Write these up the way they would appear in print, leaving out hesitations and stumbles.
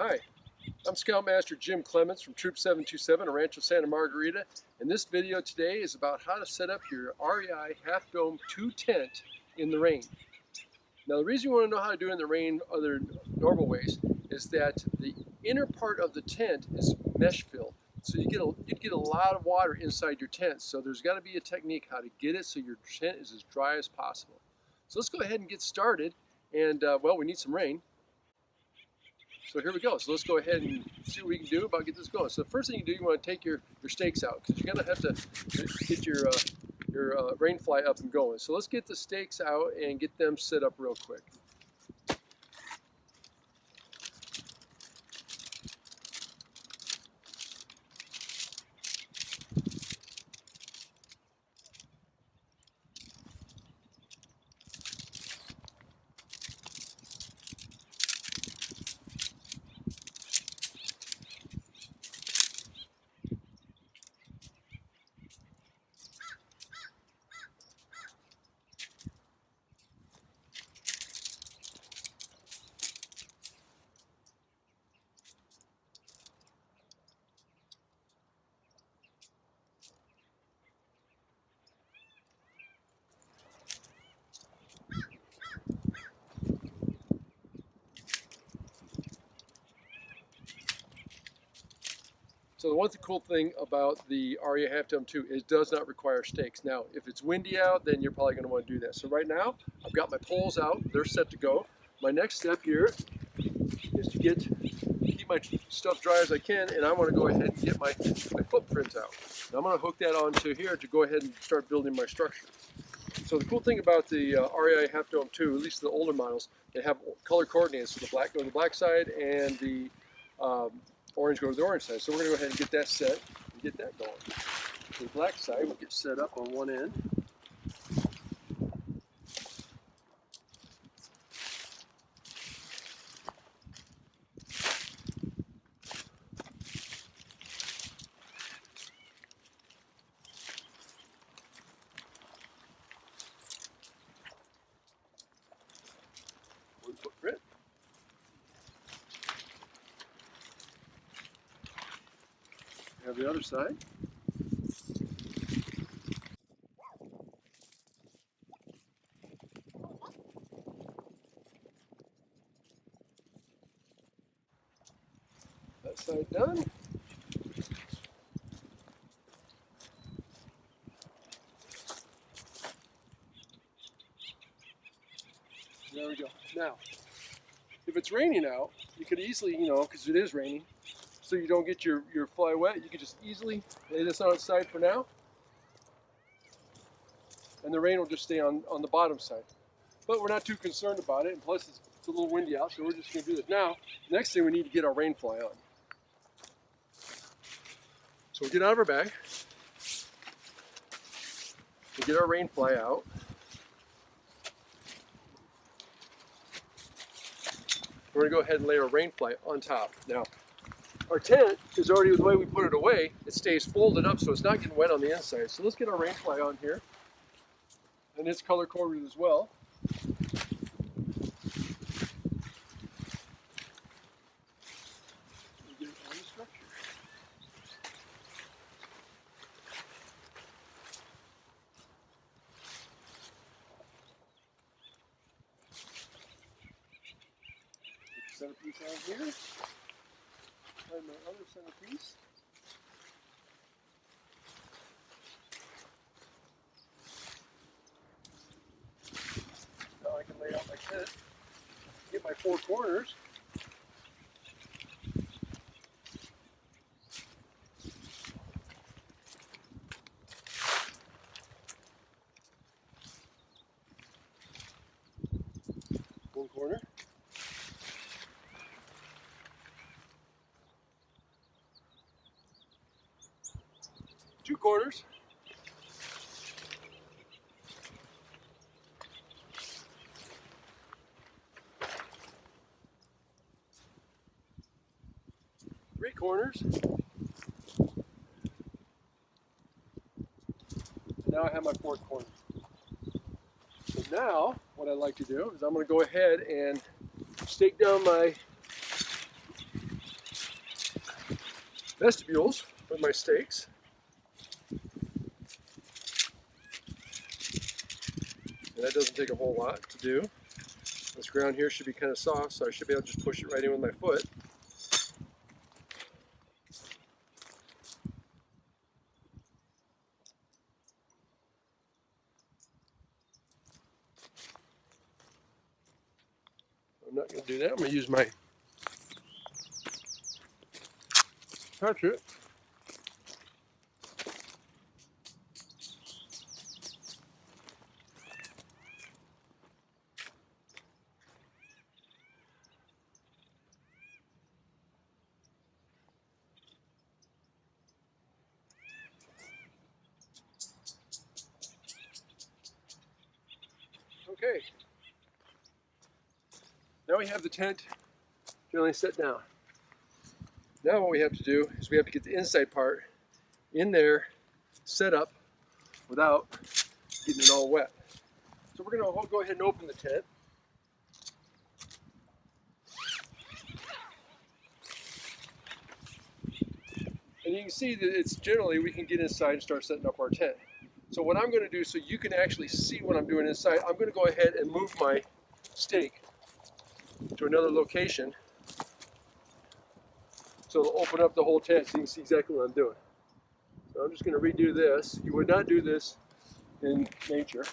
Hi, I'm Scoutmaster Jim Clements from Troop 727 in Rancho Santa Margarita, and this video today is about how to set up your REI Half Dome 2 tent in the rain. Now the reason you want to know how to do it in the rain other than normal ways is that the inner part of the tent is mesh filled. So you get a lot of water inside your tent, so there's got to be a technique how to get it so your tent is as dry as possible. So let's go ahead and get started, and well, we need some rain. So here we go. So let's go ahead and see what we can do about get this going. So the first thing you do, you want to take your stakes out because you're going to have to get your rain fly up and going. So let's get the stakes out and get them set up real quick. So the one cool thing about the REI Half Dome 2 is it does not require stakes. Now, if it's windy out, then you're probably going to want to do that. So right now, I've got my poles out. They're set to go. My next step here is to keep my stuff dry as I can, and I want to go ahead and get my footprint out. Now I'm going to hook that onto here to go ahead and start building my structure. So the cool thing about the REI Half Dome 2, at least the older models, they have color coordinates. So the black go to the black side and the orange go to the orange side. So we're going to go ahead and get that set and get that going. So the black side will get set up on one end. One footprint. Have the other side. That side done. There we go. Now, if it's raining out, you could easily, because it is raining, so you don't get your fly wet, you could just easily lay this outside for now, and the rain will just stay on the bottom side. But we're not too concerned about it, and plus it's a little windy out, so we're just going to do this. Now, next thing we need to get our rain fly on. So we'll get out of our bag, we'll get our rain fly out. We're going to go ahead and lay our rain fly on top. Now, our tent is already, the way we put it away, it stays folded up so it's not getting wet on the inside. So let's get our rain fly on here. And it's color coded as well. We'll get it on the structure. Centerpiece on here. Find my other centerpiece. Now I can lay out my tent. Get my four corners. One corner. Two corners. Three corners. Now I have my fourth corner. So now what I'd like to do is I'm going to go ahead and stake down my vestibules with my stakes. And that doesn't take a whole lot to do. This ground here should be kind of soft, so I should be able to just push it right in with my foot. I'm not going to do that. I'm going to use my touch it. Okay. Now we have the tent generally set down. Now what we have to do is we have to get the inside part in there, set up without getting it all wet. So we're going to go ahead and open the tent. And you can see that it's generally, we can get inside and start setting up our tent. So what I'm going to do, so you can actually see what I'm doing inside, I'm going to go ahead and move my stake to another location. So it'll open up the whole tent so you can see exactly what I'm doing. So I'm just going to redo this. You would not do this in nature.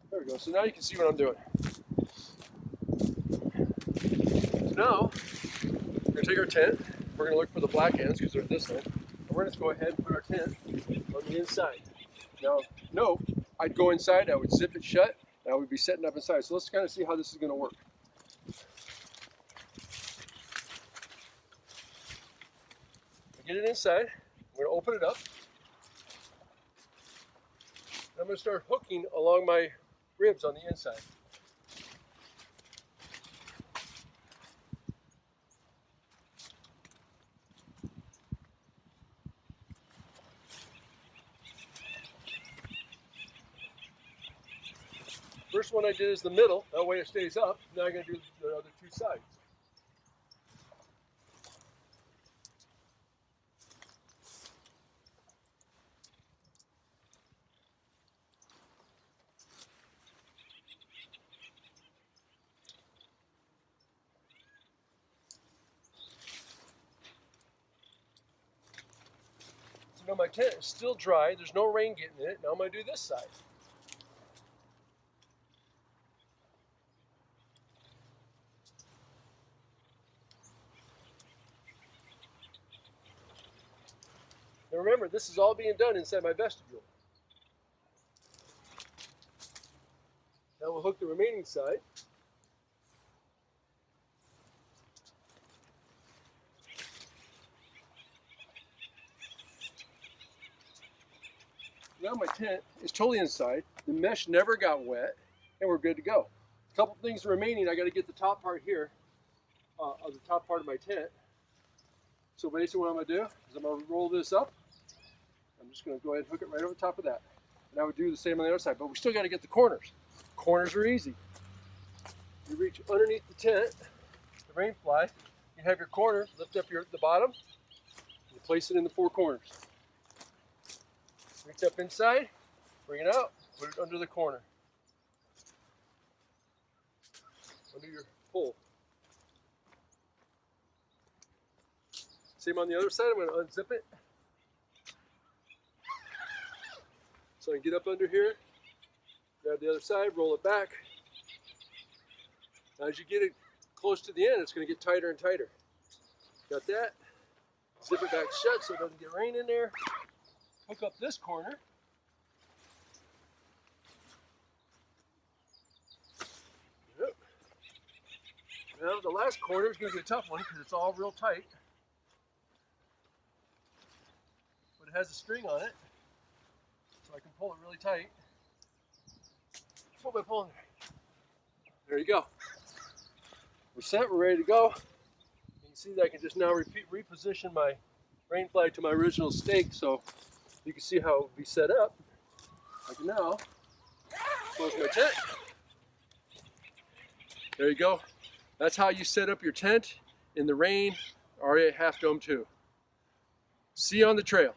There we go. So now you can see what I'm doing. So now we're going to take our tent. We're going to look for the black ends because they're this end. And we're going to go ahead and put our tent on the inside. Now, no, I'd go inside, I would zip it shut, and I would be setting up inside. So let's kind of see how this is going to work. I get it inside. I'm going to open it up. I'm going to start hooking along my ribs on the inside. First one I did is the middle, that way it stays up. Now I'm going to do the other two sides. So now my tent is still dry, there's no rain getting in it. Now I'm going to do this side. Now remember, this is all being done inside my vestibule. Now we'll hook the remaining side. Now my tent is totally inside. The mesh never got wet, and we're good to go. A couple things remaining. I got to get the top part here of the top part of my tent. So basically what I'm going to do is I'm going to roll this up. I'm just going to go ahead and hook it right over top of that. And I would do the same on the other side, but we still got to get the corners. Corners are easy. You reach underneath the tent, the rain fly, you have your corner, lift up the bottom, and you place it in the four corners. Reach up inside, bring it out, put it under the corner. Under your pole. Same on the other side, I'm going to unzip it. So I can get up under here, grab the other side, roll it back. Now as you get it close to the end, it's going to get tighter and tighter. Got that? Zip it back shut so it doesn't get rain in there. Hook up this corner. Yep. Now the last corner is going to be a tough one because it's all real tight. But it has a string on it, so I can pull it really tight. What am I pulling there? There you go. We're set, we're ready to go. You can see that I can just now reposition my rain flag to my original stake so you can see how it will be set up. I can now close my tent. There you go. That's how you set up your tent in the rain, REI Half Dome 2. See you on the trail.